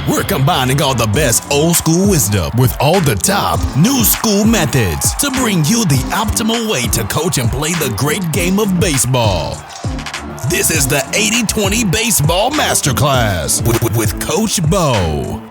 We're combining all the best old school wisdom with all the top new school methods to bring you the optimal way to coach and play the great game of baseball. This is the 80-20 Baseball Masterclass with Coach Bo.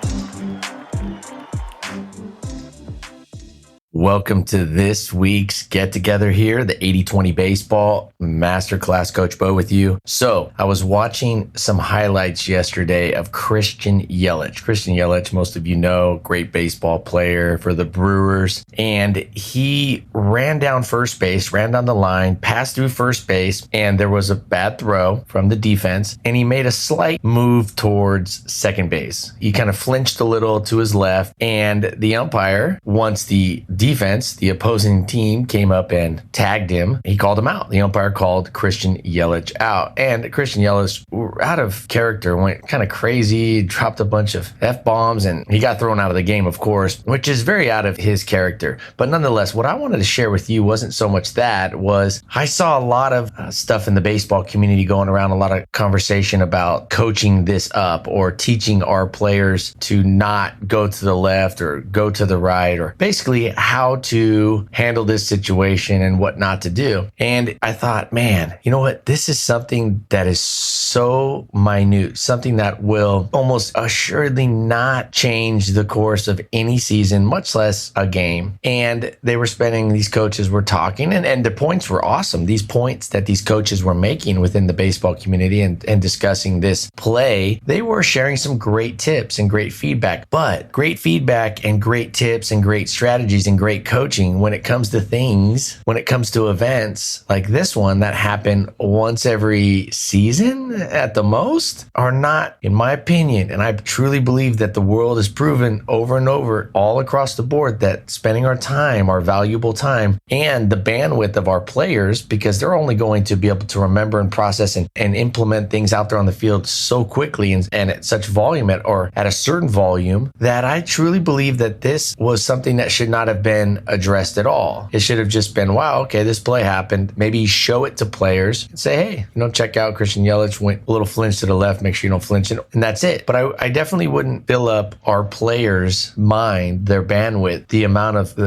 Welcome to this week's get-together here, the 80-20 Baseball Masterclass. Coach Bo with you. So I was watching some highlights yesterday of Christian Yelich. Christian Yelich, most of you know, great baseball player for the Brewers. And he ran down first base, ran down the line, passed through first base, and there was a bad throw from the defense. And he made a slight move towards second base. He kind of flinched a little to his left. And the umpire, once the defense, the opposing team, came up and tagged him, he called him out. The umpire called Christian Yelich out. And Christian Yelich, out of character, went kind of crazy, dropped a bunch of F-bombs, and he got thrown out of the game, of course, which is very out of his character. But nonetheless, what I wanted to share with you wasn't so much that, was I saw a lot of stuff in the baseball community going around, a lot of conversation about coaching this up or teaching our players to not go to the left or go to the right, or basically how to handle this situation and what not to do. And I thought, man, you know what? This is something that is so minute, something that will almost assuredly not change the course of any season, much less a game. And these coaches were talking, and the points were awesome. These points that these coaches were making within the baseball community and discussing this play, they were sharing some great tips and great feedback. But great feedback and great tips and great strategies and great coaching, when it comes to things, when it comes to events like this one that happen once every season at the most, are not, in my opinion, and I truly believe that the world has proven over and over all across the board that spending our time, our valuable time, and the bandwidth of our players, because they're only going to be able to remember and process and implement things out there on the field so quickly and at such volume or at a certain volume, that I truly believe that this was something that should not have been addressed at all. It should have just been, wow, okay, this play happened. Maybe show it to players and say, hey, check out Christian Yelich went a little flinch to the left, make sure you don't flinch, and that's it. But I definitely wouldn't fill up our players' mind, their bandwidth,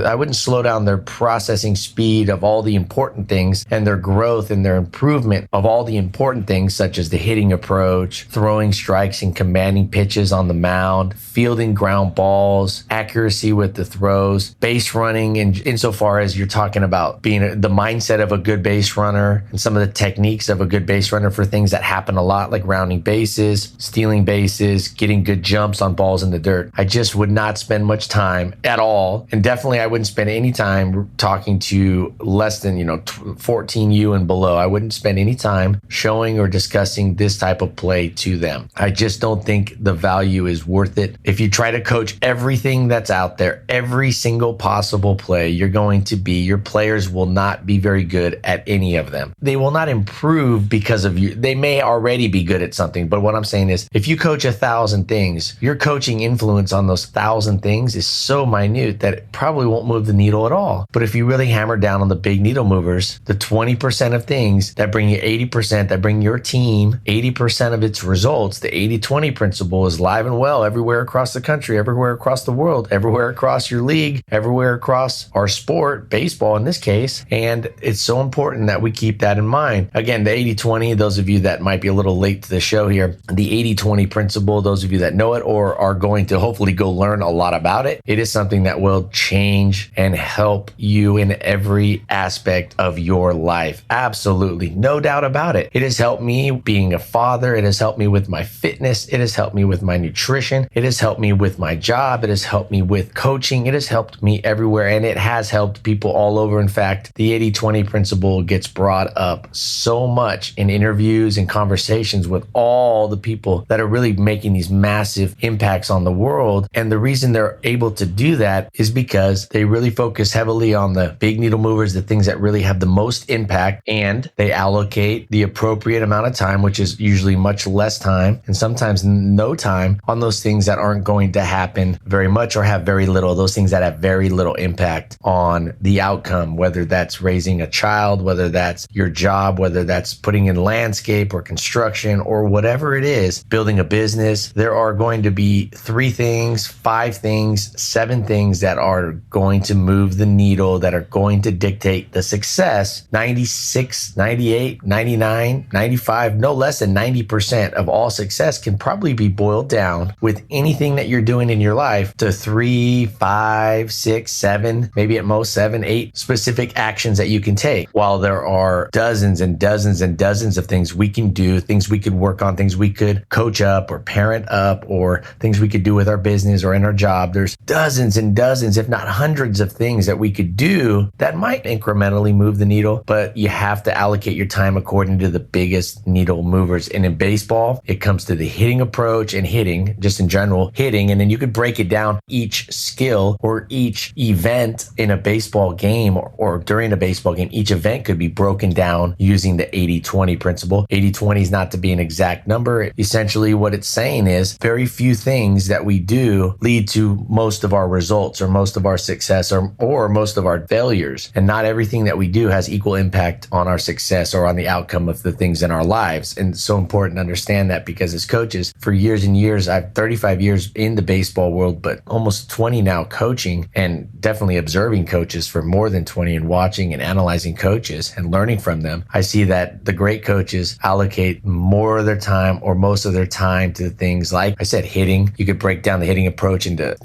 I wouldn't slow down their processing speed of all the important things and their growth and their improvement of all the important things, such as the hitting approach, throwing strikes and commanding pitches on the mound, fielding ground balls, accuracy with the throws, base running, and insofar as you're talking about being the mindset of a good base runner and some of the techniques of a good base runner for things that happen a lot, like rounding bases, stealing bases, getting good jumps on balls in the dirt. I just would not spend much time at all. And definitely I wouldn't spend any time talking to less than, 14U and below. I wouldn't spend any time showing or discussing this type of play to them. I just don't think the value is worth it. If you try to coach everything that's out there, every single possible play, your players will not be very good at any of them. They will not improve because of you. They may already be good at something, but what I'm saying is, if you coach 1,000 things, your coaching influence on those 1,000 things is so minute that it probably won't move the needle at all. But if you really hammer down on the big needle movers, the 20% of things that bring you 80%, that bring your team 80% of its results, the 80-20 principle is live and well everywhere across the country, everywhere across the world, everywhere across your league, everywhere across our sport, baseball in this case. And it's so important that we keep that in mind. Again, the 80-20, those of you that might be a little late to the show here, the 80-20 principle, those of you that know it or are going to hopefully go learn a lot about it, it is something that will change and help you in every aspect of your life. Absolutely. No doubt about it. It has helped me being a father. It has helped me with my fitness. It has helped me with my nutrition. It has helped me with my job. It has helped me with coaching. It has helped me everywhere, and it has helped people all over. In fact, the 80-20 principle gets brought up so much in interviews and conversations with all the people that are really making these massive impacts on the world. And the reason they're able to do that is because they really focus heavily on the big needle movers, the things that really have the most impact, and they allocate the appropriate amount of time, which is usually much less time and sometimes no time, on those things that aren't going to happen very much or have very little, those things that have very little impact on the outcome, whether that's raising a child, whether that's your job, whether that's putting in landscape or construction or whatever it is, building a business. There are going to be 3 things, 5 things, 7 things that are going to move the needle, that are going to dictate the success. 96, 98, 99, 95, no less than 90% of all success can probably be boiled down with anything that you're doing in your life to 3, 5, 6, 7, maybe at most 7, 8 specific actions that you can take. While there are dozens and dozens and dozens of things we can do, things we could work on, things we could coach up or parent up, or things we could do with our business or in our job, there's dozens and dozens, if not hundreds of things that we could do that might incrementally move the needle, but you have to allocate your time according to the biggest needle movers. And in baseball, it comes to the hitting approach and hitting, just in general, hitting. And then you could break it down each skill or each event in a baseball game or during a baseball game. Each event could be broken down using the 80-20 principle. 80-20 is not to be an exact number. Essentially, what it's saying is very few things that we do lead to most of our results or most of our success or most of our failures. And not everything that we do has equal impact on our success or on the outcome of the things in our lives. And it's so important to understand that, because as coaches, for years and years, I've 35 years in the baseball world, but almost 20 now coaching, and definitely observing coaches for more than 20 and watching and analyzing coaches and learning from them. I see that the great coaches allocate more of their time or most of their time to things like I said, hitting. You could break down the hitting approach into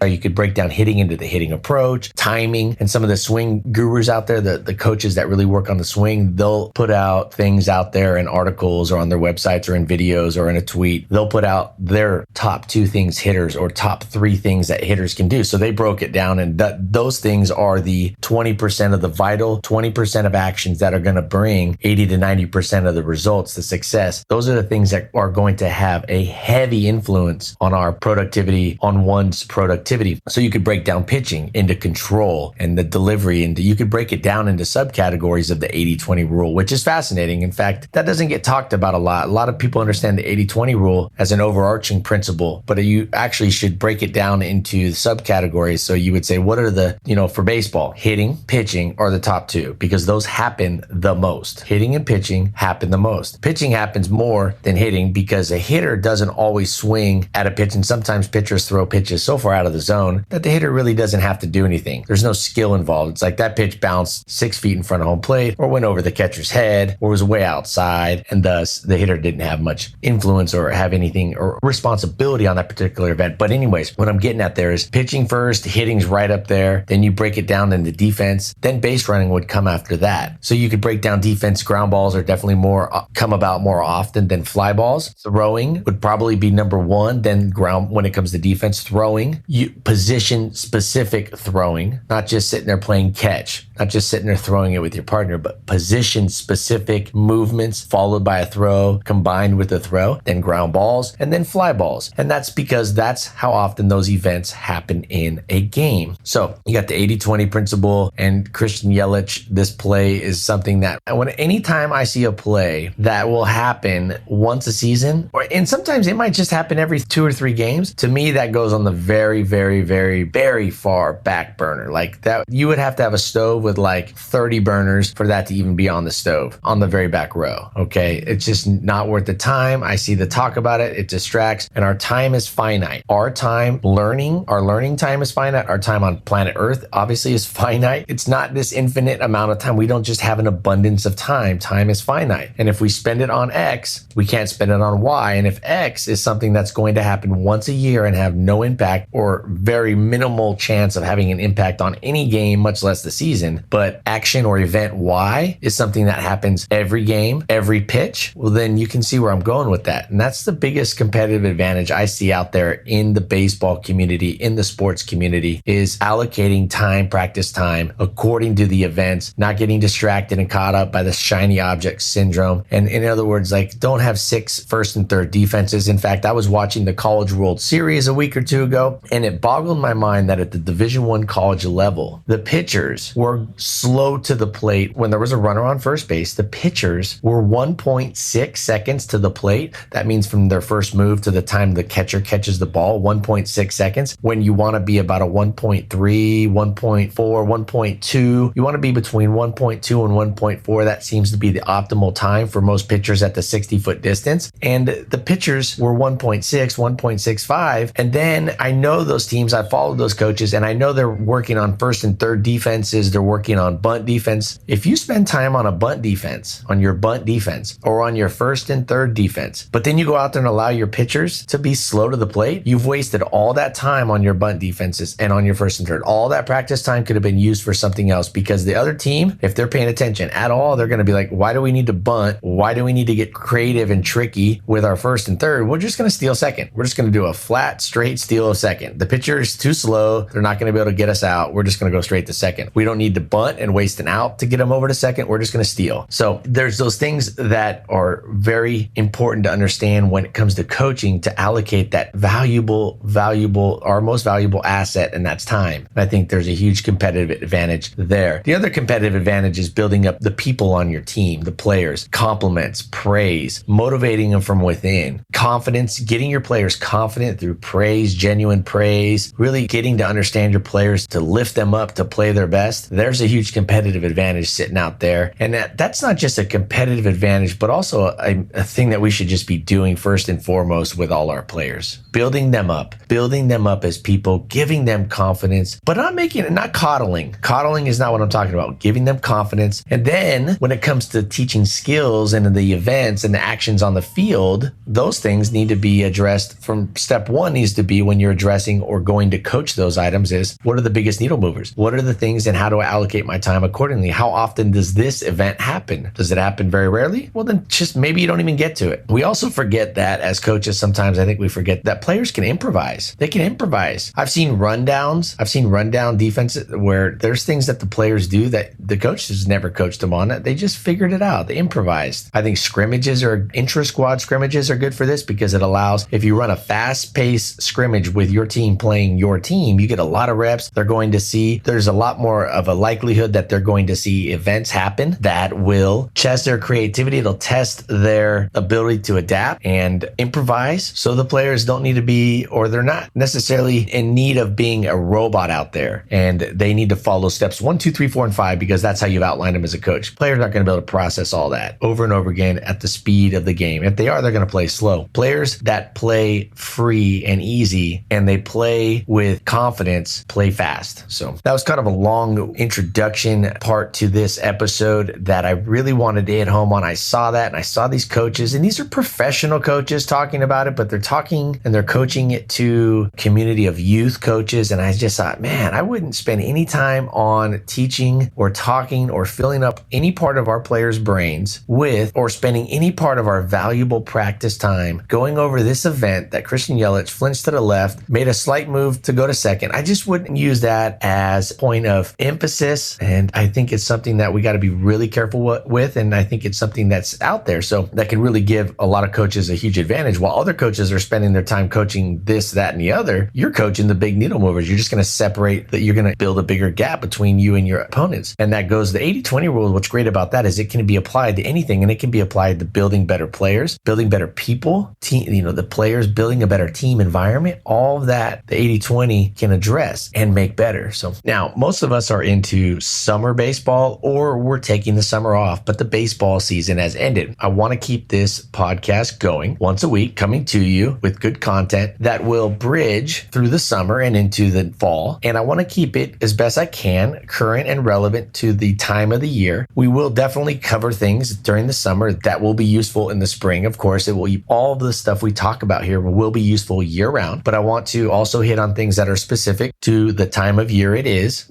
you could break down hitting into the hitting approach, timing, and some of the swing gurus out there, the coaches that really work on the swing, they'll put out things out there in articles or on their websites or in videos or in a tweet. They'll put out their top 2 things hitters or top 3 things that hitters can do. So they broke it down, and those things are the 20% of the vital, 20% of actions that are going to bring 80 to 90% of the results, the success. Those are the things that are going to have a heavy influence on our productivity, on one's productivity. So you could break down pitching into control and the delivery, and you could break it down into subcategories of the 80-20 rule, which is fascinating. In fact, that doesn't get talked about a lot. A lot of people understand the 80-20 rule as an overarching principle, but you actually should break it down into subcategories. So you would say, what are the, for baseball, hitting, pitching are the top 2, because those happen the most. Hitting and pitching happen the most. Pitching happens more than hitting because a hitter doesn't always swing at a pitch, and sometimes pitchers throw pitches so far out of the zone that the hitter really doesn't have to do anything. There's no skill involved. It's like that pitch bounced 6 feet in front of home plate or went over the catcher's head or was way outside, and thus the hitter didn't have much influence or have anything or responsibility on that particular event. But anyways, what I'm getting at there is pitching first, hitting's right up there. Then you break it down into defense. Then base running would come after that. So you could break down defense. Ground balls are definitely come about more often than fly balls. Throwing would probably be number 1. Then ground, when it comes to defense, throwing, position specific throwing, not just sitting there playing catch, not just sitting there throwing it with your partner, but position specific movements followed by a throw, combined with a throw, then ground balls, and then fly balls. And that's because that's how often those events happen in a game. So you got the 80-20 principle and Christian Yelich. This play is something that anytime I see a play that will happen once a season, and sometimes it might just happen every 2 or 3 games, to me, that goes on the very, very, very, very far back burner. Like that, you would have to have a stove with like 30 burners for that to even be on the stove on the very back row. Okay. It's just not worth the time. I see the talk about it. It distracts, and our time is finite. Our learning time is finite. Our time on planet Earth obviously is finite. It's not this infinite amount of time. We don't just have an abundance of time. Time is finite. And if we spend it on X, we can't spend it on Y. And if X is something that's going to happen once a year and have no impact or very minimal chance of having an impact on any game, much less the season, but action or event Y is something that happens every game, every pitch, well, then you can see where I'm going with that. And that's the biggest competitive advantage I see out there in the baseball community, in the sports community, is allocating time, practice time, according to the events, not getting distracted and caught up by the shiny object syndrome. And in other words, like, don't have 6 first and third defenses. In fact, I was watching the College World Series a week or 2 ago, and it boggled my mind that at the Division I college level, the pitchers were were slow to the plate. When there was a runner on first base, the pitchers were 1.6 seconds to the plate. That means from their first move to the time the catcher catches the ball, 1.6 seconds. When you want to be about a 1.3, 1.4, 1.2, you want to be between 1.2 and 1.4. That seems to be the optimal time for most pitchers at the 60-foot distance. And the pitchers were 1.6, 1.65. And then I know those teams, I followed those coaches, and I know they're working on first and third defenses. They're working on bunt defense. If you spend time on a bunt defense, on your bunt defense, or on your first and third defense, but then you go out there and allow your pitchers to be slow to the plate, you've wasted all that time on your bunt defenses and on your first and third. All that practice time could have been used for something else, because the other team, if they're paying attention at all, they're going to be like, why do we need to bunt? Why do we need to get creative and tricky with our first and third? We're just going to steal second. We're just going to do a flat, straight steal of second. The pitcher is too slow. They're not going to be able to get us out. We're just going to go straight to second. We don't need to bunt and waste an out to get them over to second. We're just going to steal. So there's those things that are very important to understand when it comes to coaching, to allocate that valuable, our most valuable asset, and that's time. And I think there's a huge competitive advantage there. The other competitive advantage is building up the people on your team, the players, compliments, praise, motivating them from within, confidence, getting your players confident through praise, genuine praise, really getting to understand your players, to lift them up, to play their best. There's a huge competitive advantage sitting out there. And that's not just a competitive advantage, but also a thing that we should just be doing first and foremost with all our players. Building them up as people, giving them confidence, but not coddling. Coddling is not what I'm talking about. Giving them confidence. And then when it comes to teaching skills and the events and the actions on the field, those things need to be addressed from step one. Needs to be when you're addressing or going to coach those items is, what are the biggest needle movers? What are the things, and how do I allocate my time accordingly? How often does this event happen? Does it happen very rarely? Well, then just maybe you don't even get to it. We also forget that as coaches, sometimes I think we forget that players can improvise. They can improvise. I've seen rundowns. I've seen rundown defenses where there's things that the players do that the coaches never coached them on. They just figured it out. They improvised. I think scrimmages or intra-squad scrimmages are good for this, because it allows, if you run a fast-paced scrimmage with your team playing your team, you get a lot of reps. There's a lot more of a likelihood that they're going to see events happen that will test their creativity. It'll test their ability to adapt and improvise. So the players don't need to be, or they're not necessarily in need of being a robot out there, and they need to follow steps 1, 2, 3, 4, and 5, because that's how you've outlined them as a coach. Players aren't going to be able to process all that over and over again at the speed of the game. If they are, they're going to play slow. Players that play free and easy and they play with confidence play fast. So that was kind of a long introduction part to this episode that I really wanted to hit home on. I saw that, and I saw these coaches, and these are professional coaches talking about it, but they're talking and they're coaching it to a community of youth coaches. And I just thought, man, I wouldn't spend any time on teaching or talking or filling up any part of our players' brains with, or spending any part of our valuable practice time going over this event that Christian Yelich flinched to the left, made a slight move to go to second. I just wouldn't use that as a point of emphasis. And I think it's something that we got to be really careful with. And I think it's something that's out there, so that can really give a lot of coaches a huge advantage. While other coaches are spending their time coaching this, that, and the other, you're coaching the big needle movers. You're just going to separate that. You're going to build a bigger gap between you and your opponents. And that goes the 80-20 rule. What's great about that is it can be applied to anything, and it can be applied to building better players, building better people, the players, building a better team environment. All of that the 80-20 can address and make better. So now most of us are into summer baseball, or we're taking the summer off, but the baseball season has ended. I want to keep this podcast going once a week, coming to you with good content that will bridge through the summer and into the fall. And I want to keep it as best I can current and relevant to the time of the year. We will definitely cover things during the summer that will be useful in the spring. Of course, all of the stuff we talk about here will be useful year round, but I want to also hit on things that are specific to the time of year it is,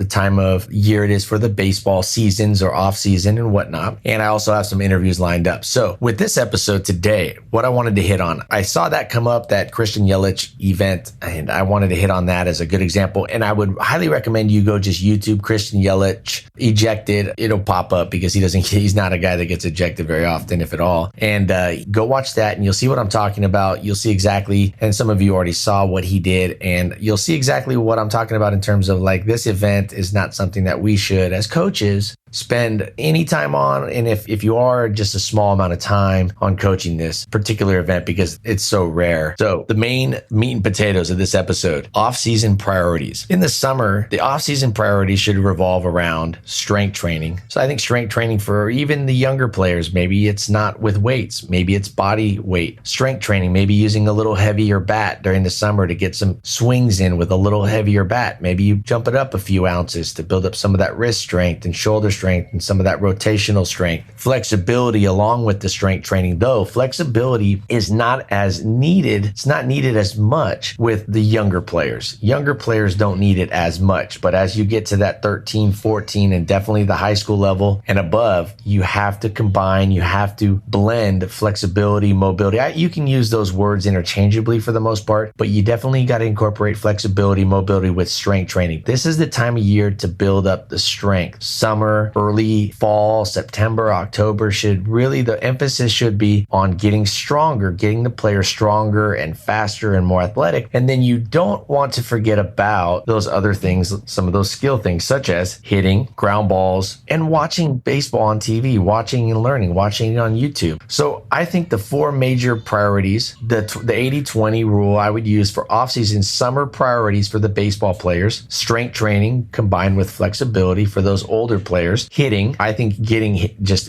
for the baseball seasons or off season and whatnot. And I also have some interviews lined up. So with this episode today, what I wanted to hit on, I saw that come up, that Christian Yelich event, and I wanted to hit on that as a good example. And I would highly recommend you go just YouTube Christian Yelich, ejected, it'll pop up because he's not a guy that gets ejected very often, if at all. And go watch that and you'll see what I'm talking about. You'll see exactly, and some of you already saw what he did, and you'll see exactly what I'm talking about in terms of like, this event is not something that we should, as coaches, spend any time on. And if you are, just a small amount of time on coaching this particular event because it's so rare. So the main meat and potatoes of this episode, off-season priorities. In the summer, the off-season priorities should revolve around strength training. So I think strength training for even the younger players, maybe it's not with weights, maybe it's body weight. Strength training, maybe using a little heavier bat during the summer to get some swings in with a little heavier bat. Maybe you jump it up a few ounces to build up some of that wrist strength and shoulder strength and some of that rotational strength. Flexibility along with the strength training, though flexibility is not as needed. It's not needed as much with the younger players. Younger players don't need it as much, but as you get to that 13, 14, and definitely the high school level and above, you have to combine, you have to blend flexibility, mobility. You can use those words interchangeably for the most part, but you definitely got to incorporate flexibility, mobility with strength training. This is the time of year to build up the strength. Summer, early fall, September, October the emphasis should be on getting stronger, getting the player stronger and faster and more athletic. And then you don't want to forget about those other things, some of those skill things, such as hitting, ground balls, and watching baseball on TV, watching and learning, watching it on YouTube. So I think the four major priorities, the 80-20 rule I would use for off-season summer priorities for the baseball players, strength training combined with flexibility for those older players, hitting, I think getting just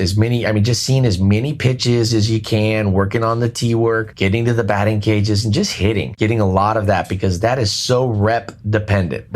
seeing as many pitches as you can, working on the tee work, getting to the batting cages and just getting a lot of that because that is so rep dependent.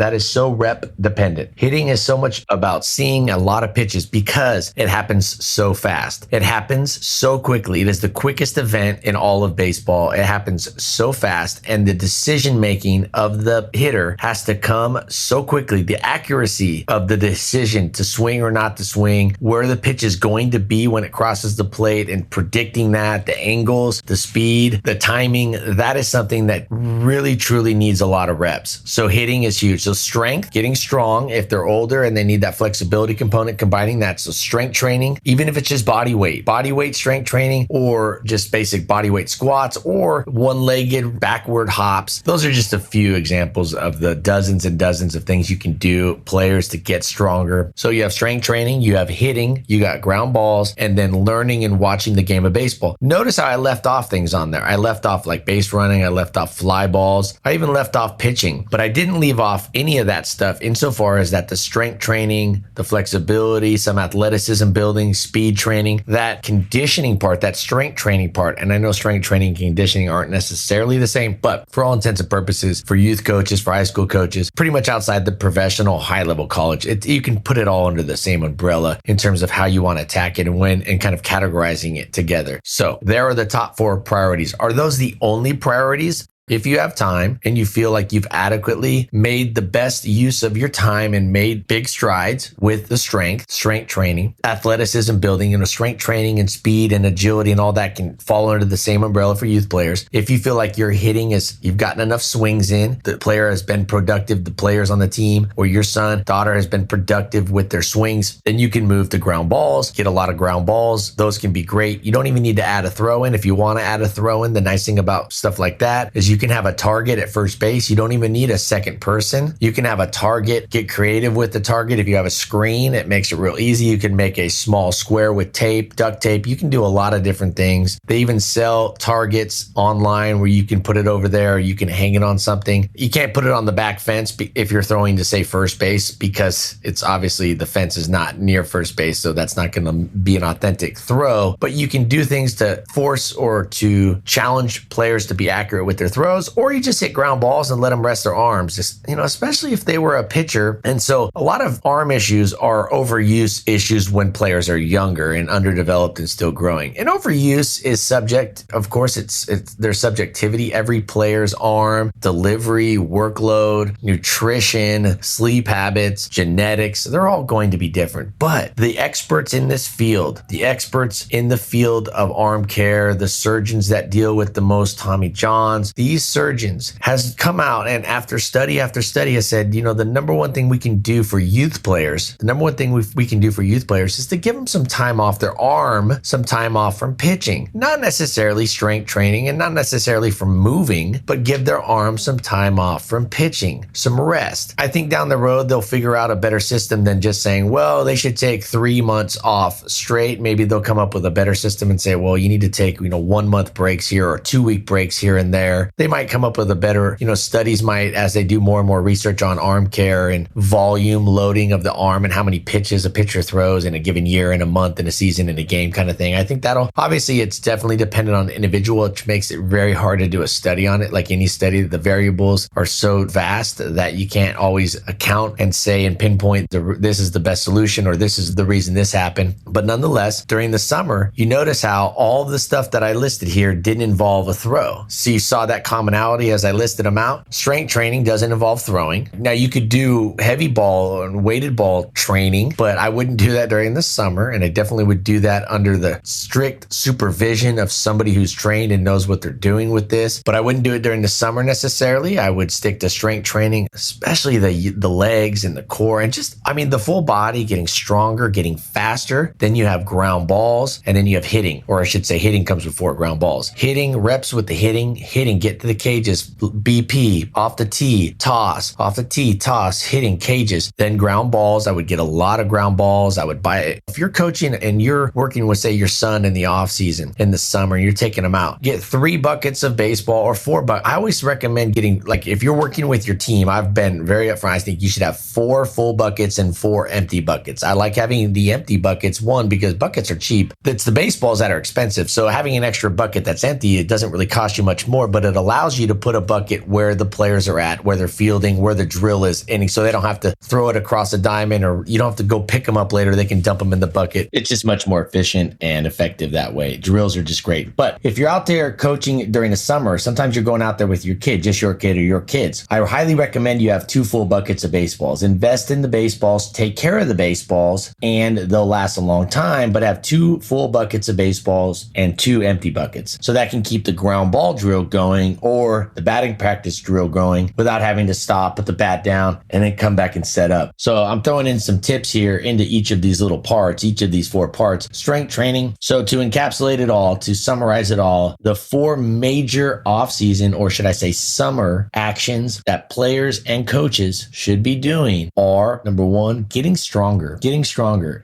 Hitting is so much about seeing a lot of pitches because it happens so fast. It happens so quickly. It is the quickest event in all of baseball. It happens so fast and the decision making of the hitter has to come so quickly. The accuracy of the decision to swing or not to swing, where the pitch is going to be when it crosses the plate and predicting that, the angles, the speed, the timing, that is something that really truly needs a lot of reps. So hitting is huge. So strength, getting strong if they're older and they need that flexibility component, combining that. So strength training, even if it's just body weight strength training or just basic body weight squats or one-legged backward hops. Those are just a few examples of the dozens and dozens of things you can do, players to get stronger. So you have strength training, you have hitting, you got ground balls, and then learning and watching the game of baseball. Notice how I left off things on there. I left off like base running, I left off fly balls, I even left off pitching, but I didn't leave off any of that stuff insofar as that the strength training, the flexibility, some athleticism building, speed training, that conditioning part, that strength training part. And I know strength training and conditioning aren't necessarily the same, but for all intents and purposes, for youth coaches, for high school coaches, pretty much outside the professional high level college, you can put it all under the same umbrella in terms of how you want to attack it and when, and kind of categorizing it together. So there are the top four priorities. Are those the only priorities? If you have time and you feel like you've adequately made the best use of your time and made big strides with the strength training, athleticism building, strength training and speed and agility and all that can fall under the same umbrella for youth players. If you feel like your hitting you've gotten enough swings in, the player has been productive, the players on the team or your son, daughter has been productive with their swings, then you can move to ground balls, get a lot of ground balls. Those can be great. You don't even need to add a throw in. If you want to add a throw in, the nice thing about stuff like that is you can have a target at first base. You don't even need a second person. You can have a target, get creative with the target. If you have a screen, it makes it real easy. You can make a small square with tape, duct tape. You can do a lot of different things. They even sell targets online where you can put it over there. You can hang it on something. You can't put it on the back fence if you're throwing to say first base because it's obviously the fence is not near first base. So that's not going to be an authentic throw, but you can do things to force or to challenge players to be accurate with their throws, or you just hit ground balls and let them rest their arms, just, especially if they were a pitcher. And so a lot of arm issues are overuse issues when players are younger and underdeveloped and still growing. And overuse is subject, of course, it's there's subjectivity. Every player's arm, delivery, workload, nutrition, sleep habits, genetics, they're all going to be different. But the experts in this field, the experts in the field of arm care, the surgeons that deal with the most Tommy Johns, these these surgeons has come out and after study has said, the number one thing we can do for youth players, is to give them some time off their arm, some time off from pitching. Not necessarily strength training and not necessarily from moving, but give their arm some time off from pitching, some rest. I think down the road, they'll figure out a better system than just saying, well, they should take 3 months off straight. Maybe they'll come up with a better system and say, well, you need to take, 1 month breaks here or 2 week breaks here and there. They might come up with a better, studies might, as they do more and more research on arm care and volume loading of the arm and how many pitches a pitcher throws in a given year, in a month, in a season, in a game kind of thing. I think obviously it's definitely dependent on the individual, which makes it very hard to do a study on it. Like any study, the variables are so vast that you can't always account and say and pinpoint this is the best solution or this is the reason this happened. But nonetheless, during the summer, you notice how all of the stuff that I listed here didn't involve a throw. So you saw that commonality as I listed them out. Strength training doesn't involve throwing. Now you could do heavy ball and weighted ball training, but I wouldn't do that during the summer. And I definitely would do that under the strict supervision of somebody who's trained and knows what they're doing with this. But I wouldn't do it during the summer necessarily. I would stick to strength training, especially the legs and the core and the full body, getting stronger, getting faster. Then you have ground balls and then you have hitting, or I should say hitting comes before ground balls. Hitting, reps with the hitting, get to the cages, BP, off the tee, toss, off the tee, toss, hitting, cages. Then ground balls, I would get a lot of ground balls. I would buy it. If you're coaching and you're working with, say, your son in the off season, in the summer, and you're taking them out, get 3 buckets of baseball or 4 buckets. I always recommend getting, if you're working with your team, I've been very upfront. I think you should have 4 full buckets and 4 empty buckets. I like having the empty buckets, one, because buckets are cheap. It's the baseballs that are expensive. So having an extra bucket that's empty, it doesn't really cost you much more, but it allows you to put a bucket where the players are at, where they're fielding, where the drill is ending, so they don't have to throw it across a diamond or you don't have to go pick them up later. They can dump them in the bucket. It's just much more efficient and effective that way. Drills are just great. But if you're out there coaching during the summer, sometimes you're going out there with your kid, just your kid or your kids. I highly recommend you have 2 full buckets of baseballs. Invest in the baseballs, take care of the baseballs, and they'll last a long time, but have 2 full buckets of baseballs and 2 empty buckets. So that can keep the ground ball drill going or the batting practice drill going without having to stop, put the bat down, and then come back and set up. So I'm throwing in some tips here into each of these little parts, each of these 4 parts. Strength training. So to encapsulate it all, to summarize it all, the 4 major off-season, or should I say summer actions that players and coaches should be doing are, number 1, getting stronger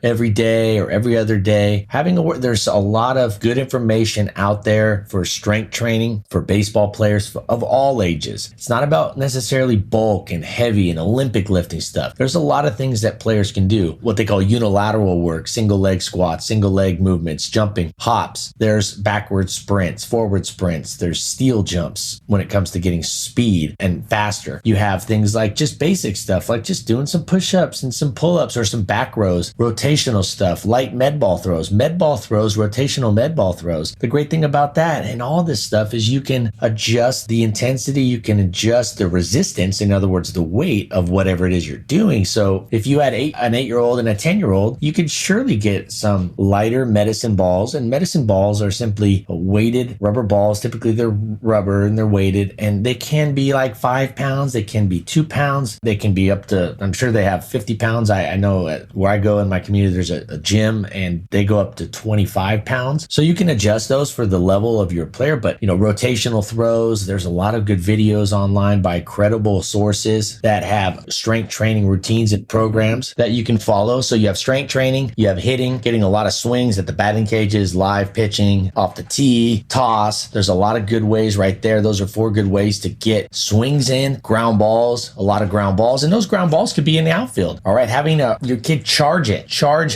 every day or every other day. There's a lot of good information out there for strength training for baseball players of all ages. It's not about necessarily bulk and heavy and Olympic lifting stuff. There's a lot of things that players can do, what they call unilateral work, single leg squats, single leg movements, jumping, hops. There's backward sprints, forward sprints. There's steel jumps when it comes to getting speed and faster. You have things like just basic stuff, like just doing some push-ups and some pull-ups or some back rows, rotational stuff, light med ball throws, rotational med ball throws. The great thing about that and all this stuff is you can adjust the intensity, you can adjust the resistance, in other words, the weight of whatever it is you're doing. So if you had an 8-year-old and a 10-year-old, you could surely get some lighter medicine balls, and medicine balls are simply weighted rubber balls. Typically they're rubber and they're weighted, and they can be like 5 pounds, they can be 2 pounds, they can be up to, I'm sure they have 50 pounds. I know where I go in my community, there's a gym and they go up to 25 pounds. So you can adjust those for the level of your player. But, rotational throws, there's a lot of good videos online by credible sources that have strength training routines and programs that you can follow. So you have strength training, you have hitting, getting a lot of swings at the batting cages, live pitching, off the tee, toss. There's a lot of good ways right there. Those are 4 good ways to get swings in, ground balls, a lot of ground balls. And those ground balls could be in the outfield. All right. Having your kid charge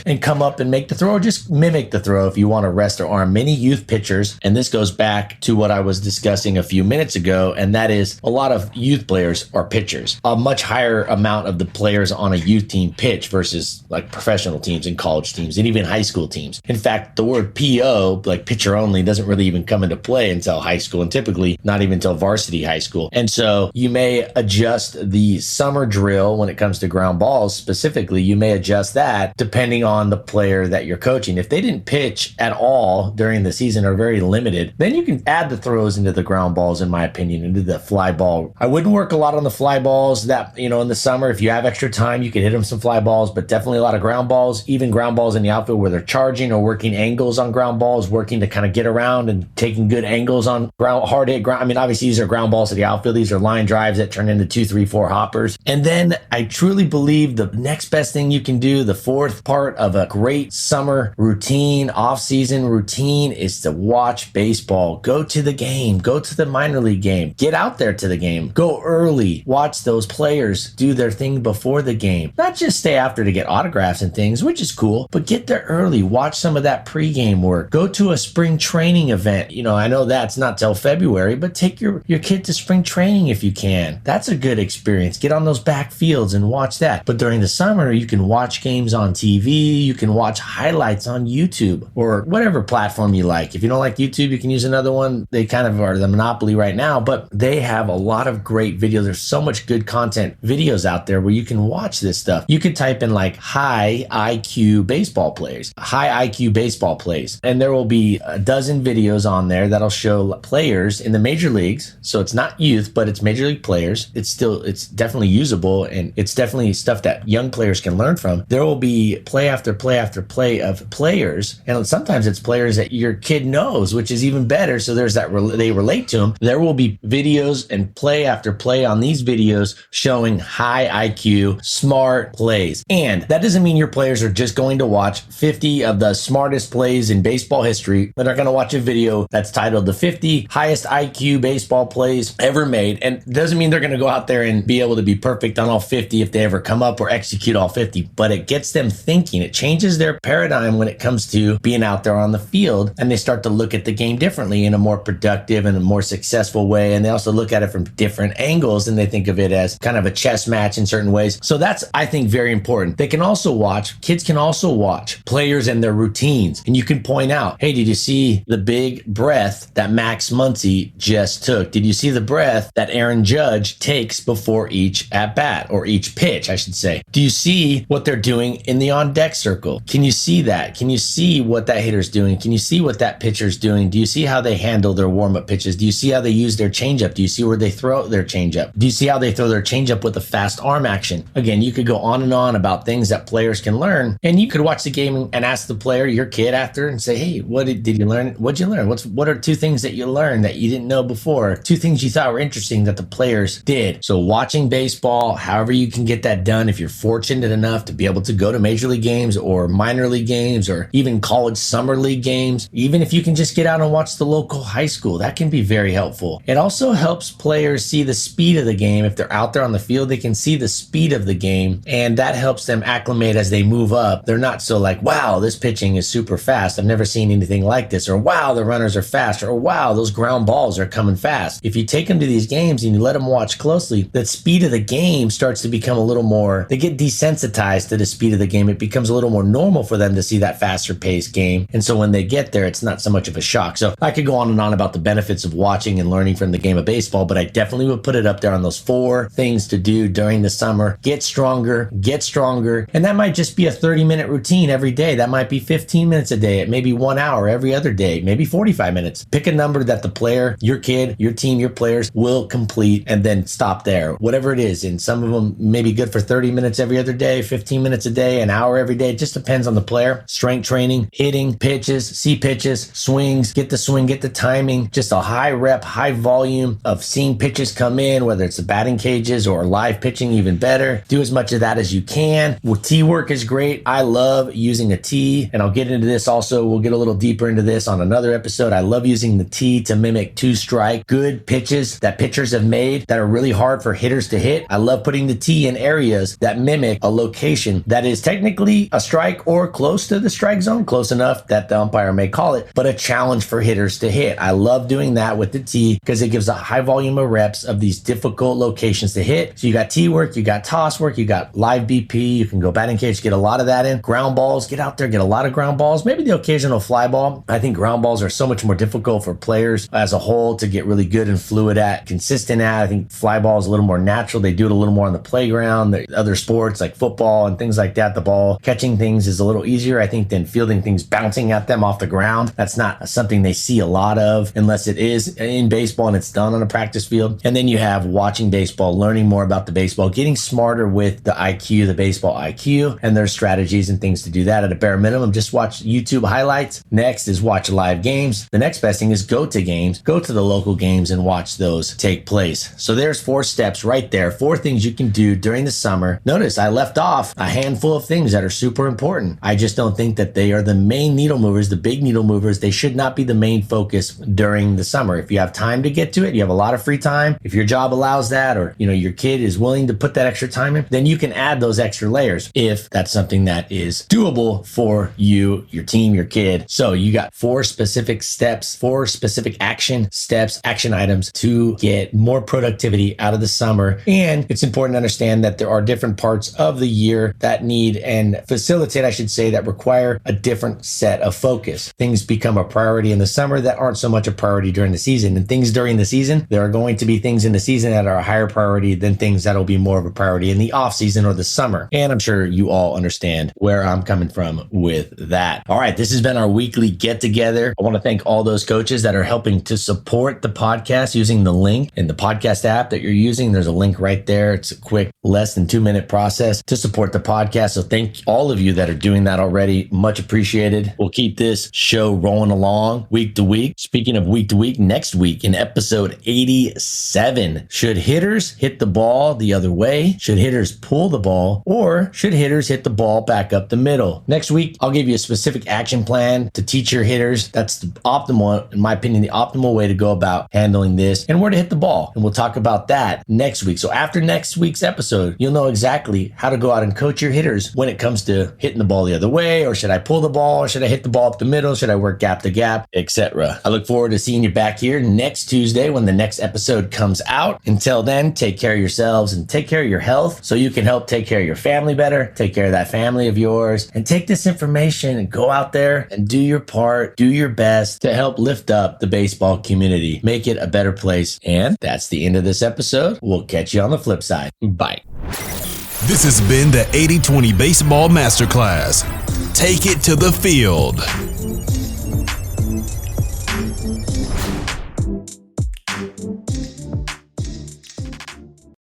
and come up and make the throw, or just mimic the throw if you want to rest their arm. Many youth pitchers, and this goes back to what I was discussing a few minutes ago, and that is a lot of youth players are pitchers. A much higher amount of the players on a youth team pitch versus like professional teams and college teams and even high school teams. In fact, the word PO, like pitcher only, doesn't really even come into play until high school, and typically not even until varsity high school. And so you may adjust the summer drill when it comes to ground balls specifically. You may adjust that depending on the player that you're coaching. If they didn't pitch at all during the season or very limited, then you can add the throws into the ground ball balls, in my opinion, into the fly ball. I wouldn't work a lot on the fly balls that, in the summer. If you have extra time, you can hit them some fly balls, but definitely a lot of ground balls, even ground balls in the outfield where they're charging or working angles on ground balls, working to kind of get around and taking good angles on hard hit ground. I mean, obviously these are ground balls to the outfield. These are line drives that turn into 2, 3, 4 hoppers. And then I truly believe the next best thing you can do, the fourth part of a great summer routine, off-season routine, is to watch baseball. Go to the game, go to the minor league game, get out there to the game, go early, watch those players do their thing before the game. Not just stay after to get autographs and things, which is cool, but get there early, watch some of that pregame work, go to a spring training event. I know that's not till February, but take your kid to spring training if you can. That's a good experience. Get on those back fields and watch that. But during the summer, you can watch games on TV, you can watch highlights on YouTube or whatever platform you like. If you don't like YouTube, you can use another one. They kind of are the monopoly right now, but they have a lot of great videos. There's so much good content videos out there where you can watch this stuff. You could type in like high IQ baseball players, high IQ baseball plays, and there will be a dozen videos on there that'll show players in the major leagues. So it's not youth, but it's major league players. It's definitely usable, and it's definitely stuff that young players can learn from. There will be play after play after play of players, and sometimes it's players that your kid knows, which is even better. So there's that they relate to them. There will be videos and play after play on these videos showing high IQ, smart plays. And that doesn't mean your players are just going to watch 50 of the smartest plays in baseball history. They're going to watch a video that's titled the 50 highest IQ baseball plays ever made. And it doesn't mean they're going to go out there and be able to be perfect on all 50 if they ever come up or execute all 50, but it gets them thinking. It changes their paradigm when it comes to being out there on the field, and they start to look at the game differently in a more productive and a more successful way. And they also look at it from different angles, and they think of it as kind of a chess match in certain ways. So that's, I think, very important. Kids can also watch players and their routines. And you can point out, hey, did you see the big breath that Max Muncy just took? Did you see the breath that Aaron Judge takes before each at bat, or each pitch, I should say? Do you see what they're doing in the on deck circle? Can you see that? Can you see what that hitter's doing? Can you see what that pitcher's doing? Do you see how they handle their warm-up pitches? Do you see how they use their changeup? Do you see where they throw their changeup? Do you see how they throw their changeup with a fast arm action? Again, you could go on and on about things that players can learn, and you could watch the game and ask the player, your kid, after, and say, hey, what did you learn? What'd you learn? What are 2 things that you learned that you didn't know before? 2 things you thought were interesting that the players did. So watching baseball, however you can get that done, if you're fortunate enough to be able to go to major league games or minor league games or even college summer league games, even if you can just get out and watch the local high school, that can be very helpful. It also helps players see the speed of the game. If they're out there on the field, they can see the speed of the game, and that helps them acclimate as they move up. They're not so like, wow, this pitching is super fast. I've never seen anything like this. Or wow, the runners are fast. Or wow, those ground balls are coming fast. If you take them to these games and you let them watch closely, the speed of the game starts to become a little more, they get desensitized to the speed of the game. It becomes a little more normal for them to see that faster paced game. And so when they get there, it's not so much of a shock. So I could go on and on about the benefits of watching and learning from the game of baseball, but I definitely would put it up there on those 4 things to do during the summer. Get stronger. And that might just be a 30-minute routine every day. That might be 15 minutes a day. It may be 1 hour every other day, maybe 45 minutes. Pick a number that the player, your kid, your team, your players will complete, and then stop there. Whatever it is. And some of them may be good for 30 minutes every other day, 15 minutes a day, an hour every day. It just depends on the player. Strength training, hitting, pitches, see pitches, swings, get the swing, get the timing. Just a high rep, high volume of seeing pitches come in, whether it's the batting cages or live pitching, even better. Do as much of that as you can. Well, tee work is great. I love using a tee, and I'll get into this also. We'll get a little deeper into this on another episode. I love using the tee to mimic 2-strike, good pitches that pitchers have made that are really hard for hitters to hit. I love putting the tee in areas that mimic a location that is technically a strike or close to the strike zone, close enough that the umpire may call it, but a challenge for hitters to hit. I love doing that with the tee because it gives a high volume of reps of these difficult locations to hit. So you got tee work, you got toss work, you got live BP, you can go batting cage, get a lot of that in. Ground balls, get out there, get a lot of ground balls, maybe the occasional fly ball. I think ground balls are so much more difficult for players as a whole to get really good and fluid at, consistent at. I think fly ball is a little more natural. They do it a little more on the playground. The other sports like football and things like that, the ball catching things is a little easier, I think, than fielding things bouncing at them off the ground. That's not something they see a lot of unless it is in baseball and it's done on a practice field. And then you have watching baseball, learning more about the baseball, getting smarter with the IQ, the baseball IQ, and there's strategies and things to do that. At a bare minimum, just watch YouTube highlights. Next is watch live games. The next best thing is go to games, go to the local games and watch those take place. So there's 4 steps right there, 4 things you can do during the summer. Notice I left off a handful of things that are super important. I just don't think that they are the main needle movers, the big needle movers. They should not be the main focus during the summer. If you have time to get to it, you have a lot of free time. If your job allows that, or your kid is willing to put that extra time in, then you can add those extra layers if that's something that is doable for you, your team, your kid. So you got 4 specific steps, 4 specific action steps, action items to get more productivity out of the summer. And it's important to understand that there are different parts of the year that need and facilitate, I should say, that require a different set of focus. Things become a priority in the summer that aren't so much a priority during the season. And things during the season, there are going to be things in the season that are a higher priority than things that'll be more of a priority in the off season or the summer. And I'm sure you all understand where I'm coming from with that. All right, this has been our weekly get together. I want to thank all those coaches that are helping to support the podcast using the link in the podcast app that you're using. There's a link right there. It's a quick, less than 2-minute process to support the podcast. So thank all of you that are doing that already. Much appreciated. We'll keep this show rolling along week to week. Speaking of week to week, next week in episode 87, should hitters hit the ball the other way? Should hitters pull the ball? Or should hitters hit the ball back up the middle? Next week, I'll give you a specific action plan to teach your hitters. That's the optimal, in my opinion, the optimal way to go about handling this and where to hit the ball. And we'll talk about that next week. So after next week's episode, you'll know exactly how to go out and coach your hitters when it comes to hitting the ball the other way, or should I pull the ball, or should I hit the ball up the middle, should I work gap to gap, etc. I look forward to seeing you back here next Tuesday when the next episode comes out. Until then, take care of yourselves and take care of your health so you can help take care of your family better, take care of that family of yours, and take this information and go out there and do your part, do your best to help lift up the baseball community, make it a better place. And that's the end of this episode. We'll catch you on the flip side. Bye. This has been the 80-20 Baseball Masterclass. Take it to the field.